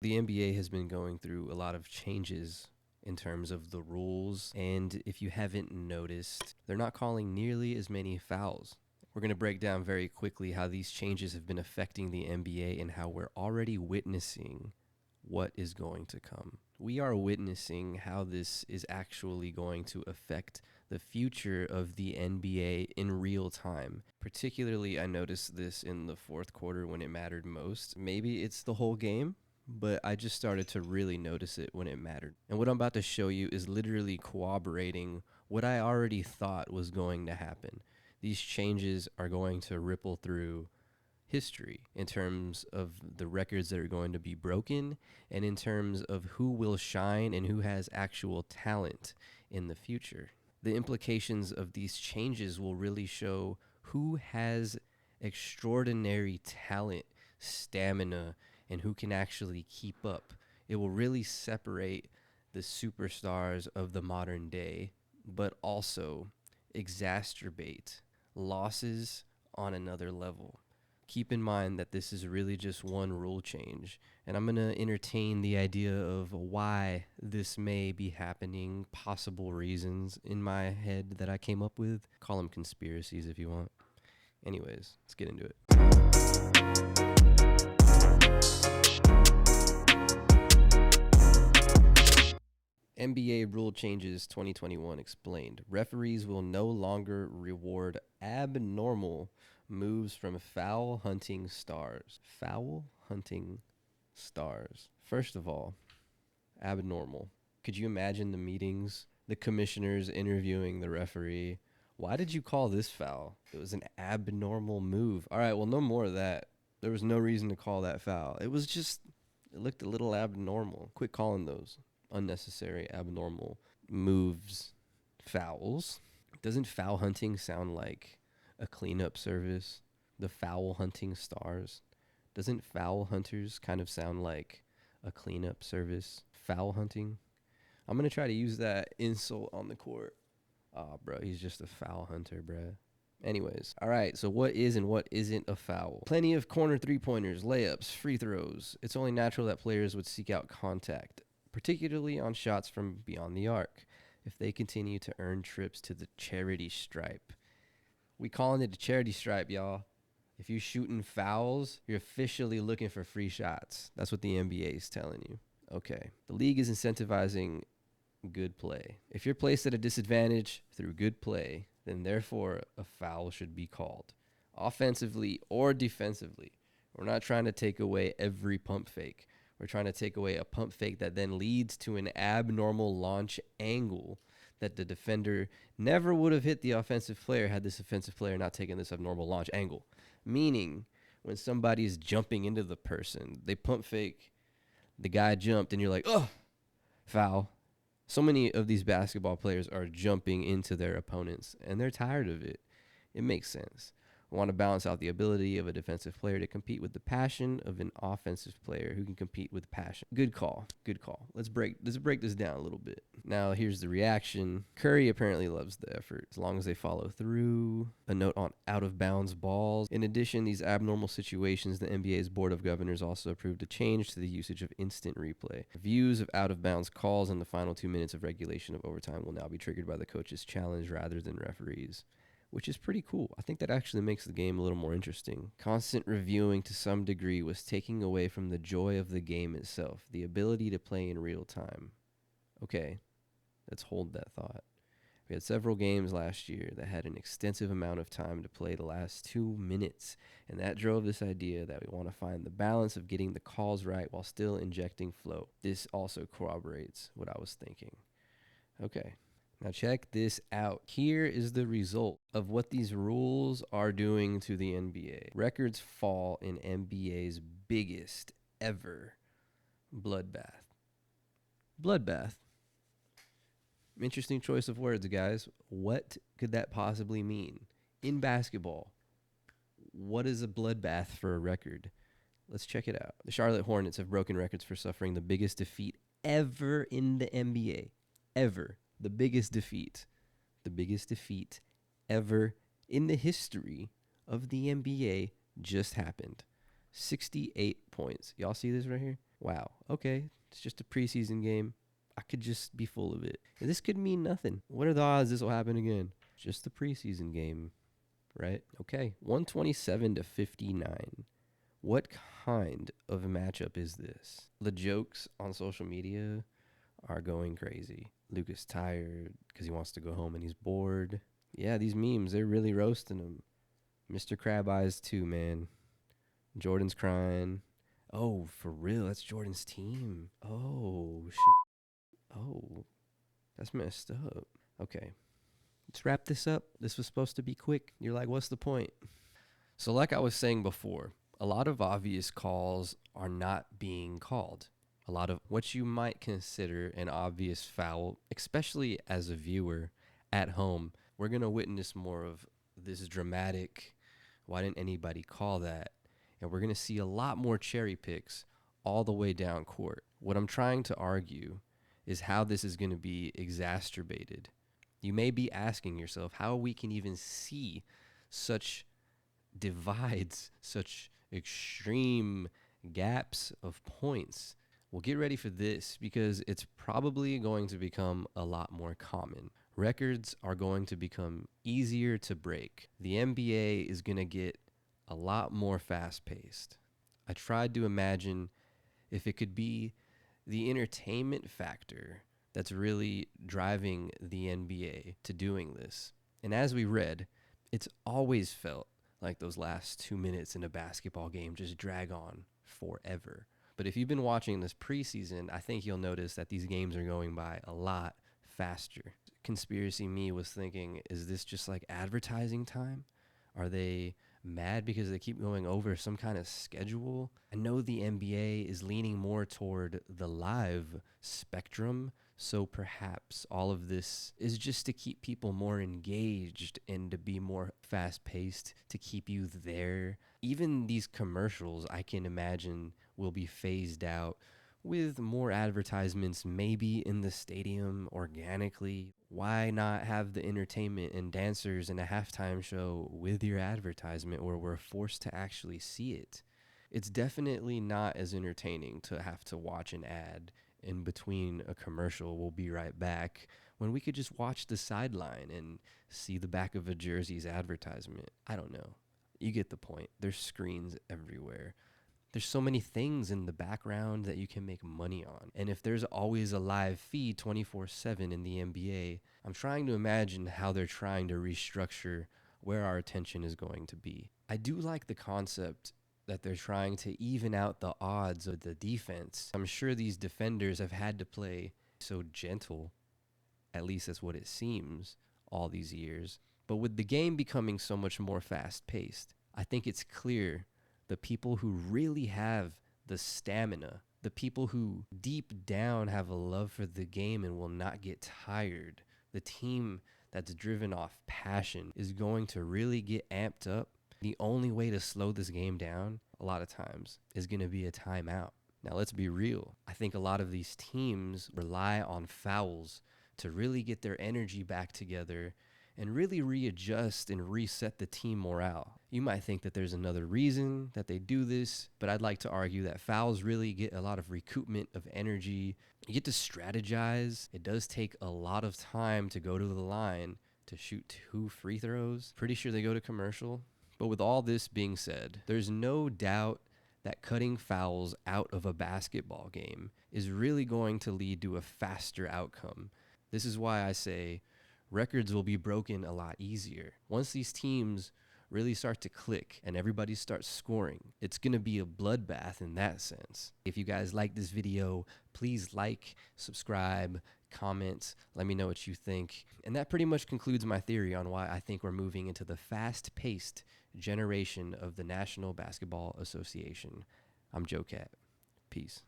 The NBA has been going through a lot of changes in terms of the rules, and if you haven't noticed, they're not calling nearly as many fouls. We're going to break down very quickly how these changes have been affecting the NBA and how we're already witnessing what is going to come. We are witnessing how this is actually going to affect the future of the NBA in real time. Particularly, I noticed this in the fourth quarter when it mattered most. Maybe it's the whole game, but I just started to really notice it when it mattered. And what I'm about to show you is literally corroborating what I already thought was going to happen. These changes are going to ripple through history in terms of the records that are going to be broken and in terms of who will shine and who has actual talent in the future. The implications of these changes will really show who has extraordinary talent, stamina, and who can actually keep up. It will really separate the superstars of the modern day, but also exacerbate losses on another level. Keep in mind that this is really just one rule change, and I'm going to entertain the idea of why this may be happening, possible reasons in my head that I came up with. Call them conspiracies if you want. Anyways, let's get into it. NBA rule changes 2021 explained. Referees will no longer reward abnormal moves from foul hunting stars. Foul hunting stars. First of all, abnormal. Could you imagine the meetings, the commissioners interviewing the referee? Why did you call this foul? It was an abnormal move. All right, well, no more of that. There was no reason to call that foul. It was just, it looked a little abnormal. Quit calling those unnecessary, abnormal moves fouls. Doesn't foul hunting sound like a cleanup service? The foul hunting stars. Doesn't foul hunters kind of sound like a cleanup service? Foul hunting. I'm going to try to use that insult on the court. Oh, bro, he's just a foul hunter, bro. Anyways, all right, so what is and what isn't a foul? Plenty of corner three-pointers, layups, free throws. It's only natural that players would seek out contact, particularly on shots from beyond the arc, if they continue to earn trips to the charity stripe. We calling it the charity stripe, y'all. If you're shooting fouls, you're officially looking for free shots. That's what the NBA is telling you. Okay. The league is incentivizing good play. If you're placed at a disadvantage through good play, then therefore a foul should be called, offensively or defensively. We're not trying to take away every pump fake. We're trying to take away a pump fake that then leads to an abnormal launch angle that the defender never would have hit the offensive player had this offensive player not taken this abnormal launch angle. Meaning, when somebody is jumping into the person, they pump fake, the guy jumped, and you're like, oh, foul. So many of these basketball players are jumping into their opponents, and they're tired of it. It makes sense. I want to balance out the ability of a defensive player to compete with the passion of an offensive player who can compete with passion. Good call. Good call. Let's break this down a little bit. Now, here's the reaction. Curry apparently loves the effort, as long as they follow through. A note on out-of-bounds balls. In addition, these abnormal situations, the NBA's Board of Governors also approved a change to the usage of instant replay. Views of out-of-bounds calls in the final 2 minutes of regulation of overtime will now be triggered by the coach's challenge rather than referees, which is pretty cool. I think that actually makes the game a little more interesting. Constant reviewing to some degree was taking away from the joy of the game itself, the ability to play in real time. Okay, let's hold that thought. We had several games last year that had an extensive amount of time to play the last 2 minutes, and that drove this idea that we want to find the balance of getting the calls right while still injecting flow. This also corroborates what I was thinking. Okay. Now check this out. Here is the result of what these rules are doing to the NBA. Records fall in NBA's biggest ever bloodbath. Bloodbath. Interesting choice of words, guys. What could that possibly mean? In basketball, what is a bloodbath for a record? Let's check it out. The Charlotte Hornets have broken records for suffering the biggest defeat ever in the NBA. Ever. The biggest defeat ever in the history of the NBA just happened. 68 points. Y'all see this right here? Wow, okay, it's just a preseason game. I could just be full of it. This could mean nothing. What are the odds this will happen again? Just the preseason game, right? Okay, 127 to 59. What kind of matchup is this? The jokes on social media are going crazy. Luka's tired because he wants to go home and he's bored. Yeah, these memes, they're really roasting him. Mr. Crab Eyes too, man. Jordan's crying. Oh, for real? That's Jordan's team. Oh, shit. Oh, that's messed up. Okay, let's wrap this up. This was supposed to be quick. You're like, what's the point? So, like I was saying before, a lot of obvious calls are not being called. A lot of what you might consider an obvious foul, especially as a viewer at home, we're going to witness more of this dramatic, why didn't anybody call that? And we're going to see a lot more cherry picks all the way down court. What I'm trying to argue is how this is going to be exacerbated. You may be asking yourself how we can even see such divides, such extreme gaps of points. Well, get ready for this because it's probably going to become a lot more common. Records are going to become easier to break. The NBA is going to get a lot more fast paced. I tried to imagine if it could be the entertainment factor that's really driving the NBA to doing this. And as we read, it's always felt like those last 2 minutes in a basketball game just drag on forever. But if you've been watching this preseason, I think you'll notice that these games are going by a lot faster. Conspiracy me was thinking, is this just like advertising time? Are they mad because they keep going over some kind of schedule? I know the NBA is leaning more toward the live spectrum, so perhaps all of this is just to keep people more engaged and to be more fast paced, to keep you there. Even these commercials, I can imagine, will be phased out with more advertisements maybe in the stadium organically. Why not have the entertainment and dancers in a halftime show with your advertisement where we're forced to actually see it? It's definitely not as entertaining to have to watch an ad in between a commercial. We'll be right back when we could just watch the sideline and see the back of a jersey's advertisement. I don't know. You get the point. There's screens everywhere. There's so many things in the background that you can make money on. And if there's always a live feed 24/7 in the NBA, I'm trying to imagine how they're trying to restructure where our attention is going to be. I do like the concept that they're trying to even out the odds of the defense. I'm sure these defenders have had to play so gentle, at least that's what it seems, all these years. But with the game becoming so much more fast-paced, I think it's clear the people who really have the stamina, the people who deep down have a love for the game and will not get tired, the team that's driven off passion is going to really get amped up. The only way to slow this game down, a lot of times, is going to be a timeout. Now, let's be real. I think a lot of these teams rely on fouls to really get their energy back together and really readjust and reset the team morale. You might think that there's another reason that they do this, but I'd like to argue that fouls really get a lot of recoupment of energy. You get to strategize. It does take a lot of time to go to the line to shoot 2 free throws. Pretty sure they go to commercial. But with all this being said, there's no doubt that cutting fouls out of a basketball game is really going to lead to a faster outcome. This is why I say records will be broken a lot easier. Once these teams really start to click and everybody starts scoring, it's going to be a bloodbath in that sense. If you guys like this video, please like, subscribe, comment, let me know what you think. And that pretty much concludes my theory on why I think we're moving into the fast-paced generation of the National Basketball Association. I'm Joe Cat. Peace.